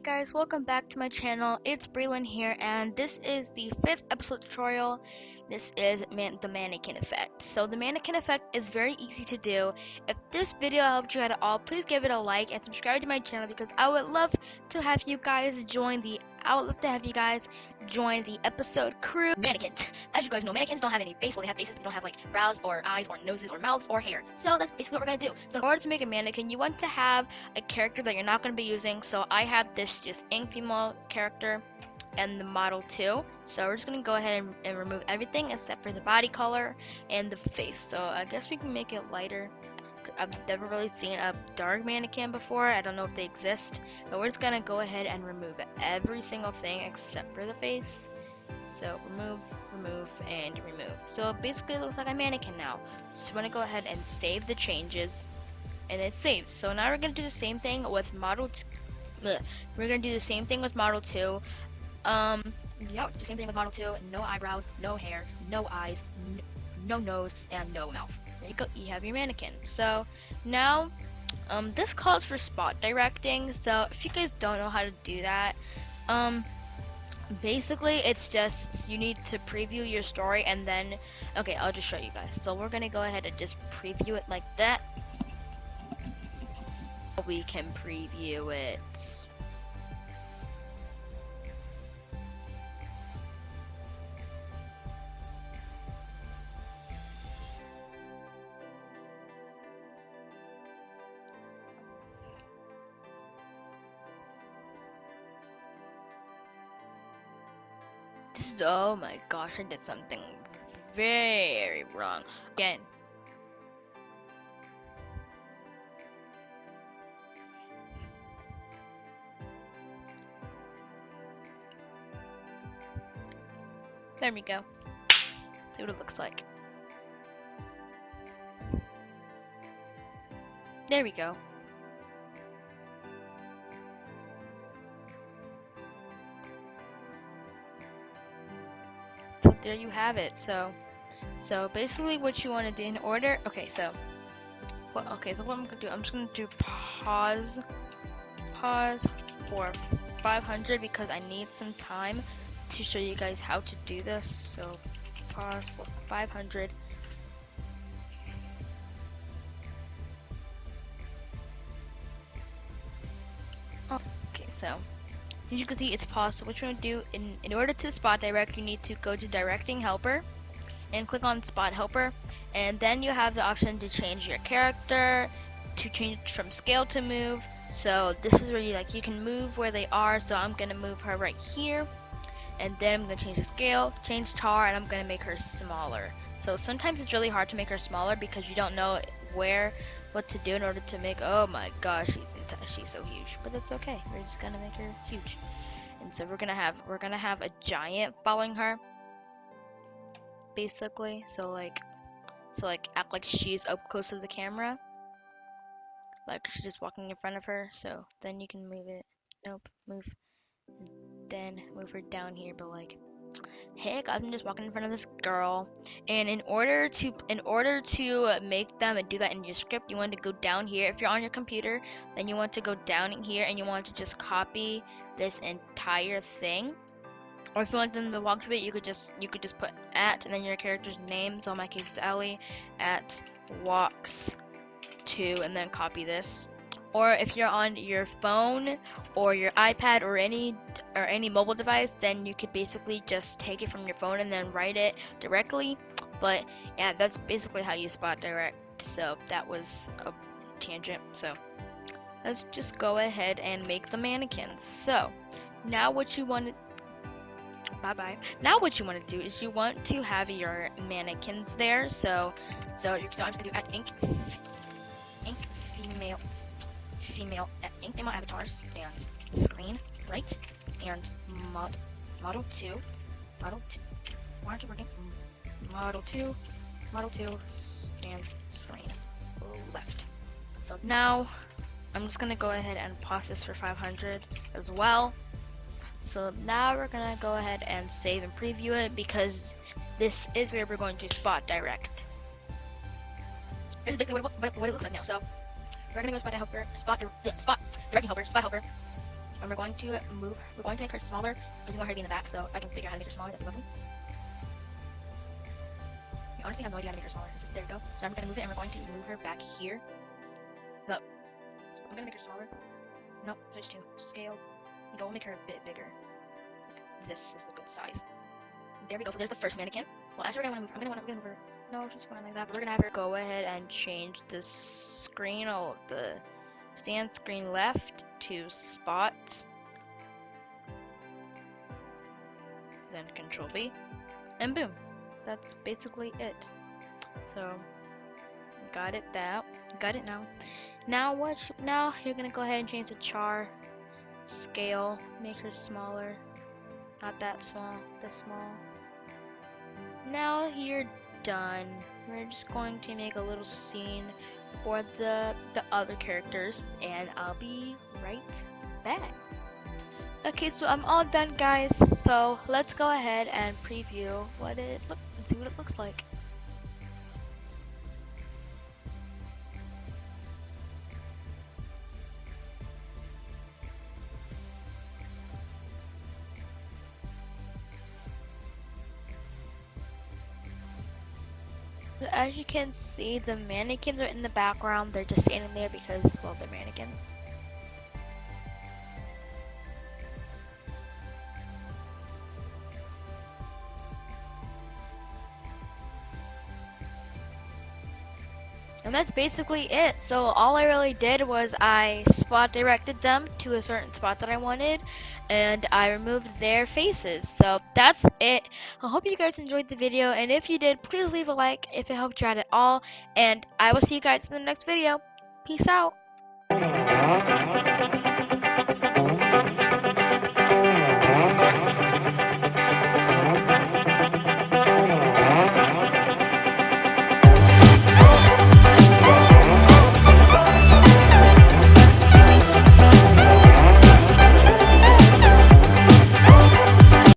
guys, welcome back to my channel. It's Braylon here, and this is the 5th episode tutorial. This is the mannequin effect. So the mannequin effect is very easy to do. If this video helped you at all, please give it a like and subscribe to my channel because I would love to have you guys join the episode crew. Mannequins. As you guys know, mannequins don't have any face. Well, they have faces, but they don't have like brows or eyes or noses or mouths or hair. So that's basically what we're gonna do. So in order to make a mannequin, you want to have a character that you're not going to be using. So I have this just ink female character and the model too. So we're just going to go ahead and remove everything except for the body color and the face. So I guess we can make it lighter. I've never really seen a dark mannequin before. I don't know if they exist, but we're just going to go ahead and remove every single thing except for the face. So remove, and remove. So basically it looks like a mannequin now. So I'm going to go ahead and save the changes. And it's saved. So now we're gonna do the same thing with model. We're gonna do the same thing with model 2. Yeah, the same thing with model 2. No eyebrows, no hair, no eyes, no nose, and no mouth. There you go. You have your mannequin. So now, this calls for spot directing. So if you guys don't know how to do that, basically it's just you need to preview your story and then, okay, I'll just show you guys. So we're gonna go ahead and just preview it like that. We can preview it. Oh my gosh, I did something very wrong. Again. There we go. See what it looks like. There we go. So there you have it. So basically what you want to do in order, okay, so what I'm gonna do, I'm just gonna do pause for 500 because I need some time to show you guys how to do this. So pause for 500. Okay, so as you can see, it's paused. So what you want to do in order to spot direct, you need to go to directing helper and click on spot helper, and then you have the option to change your character, to change from scale to move. So this is where you can move where they are. So I'm gonna move her right here. And then I'm going to change the scale, change tar, and I'm going to make her smaller. So sometimes it's really hard to make her smaller because you don't know what to do in order to make, oh my gosh, she's so huge. But that's okay, we're just going to make her huge. And so we're going to have a giant following her, basically. So act like she's up close to the camera. Like she's just walking in front of her. So then you can move it, then move her down here, but like, heck, I'm just walking in front of this girl. And in order to make them and do that in your script, you want to go down here. If you're on your computer, then you want to go down in here and you want to just copy this entire thing. Or if you want them to walk to it, you could just put at and then your character's name. So in my case, it's Ellie at walks to, and then copy this. Or if you're on your phone or your iPad or any mobile device, then you could basically just take it from your phone and then write it directly. But yeah, that's basically how you spot direct. So that was a tangent. So let's just go ahead and make the mannequins. So now what you want to Now what you want to do is you want to have your mannequins there. So I'm just gonna do at ink female ink female avatars and screen right and model 2 why aren't you working? Model 2 and screen left. So now I'm just gonna go ahead and pause this for 500 as well. So now we're gonna go ahead and save and preview it because this is where we're going to spot direct. This is basically what it looks like now. So we're gonna go spot directing helper, And we're going to make her smaller because we want her to be in the back, so I can figure out how to make her smaller. That'd be lovely. I honestly have no idea how to make her smaller. It's just, there we go. So I'm gonna move it, and we're going to move her back here. So I'm gonna make her smaller. Nope, there's two. Scale. We'll make her a bit bigger. Like, this is a good size. There we go. So there's the first mannequin. Well, actually, I'm gonna move her. No, she's fine like that. But we're gonna have her go ahead and change the screen, the stand screen left to spot. Then Control B, and boom. That's basically it. So got it now. Now you're gonna go ahead and change the char scale, make her smaller. Not that small, this small. Now you're done. We're just going to make a little scene for the other characters, and I'll be right back. Okay, so I'm all done, guys. So let's go ahead and preview and see what it looks like. So as you can see, the mannequins are in the background. They're just standing there because, well, they're mannequins. And that's basically it. So all I really did was I spot directed them to a certain spot that I wanted, and I removed their faces. So that's it. I hope you guys enjoyed the video, and if you did, please leave a like if it helped you out at all, and I will see you guys in the next video. Peace out.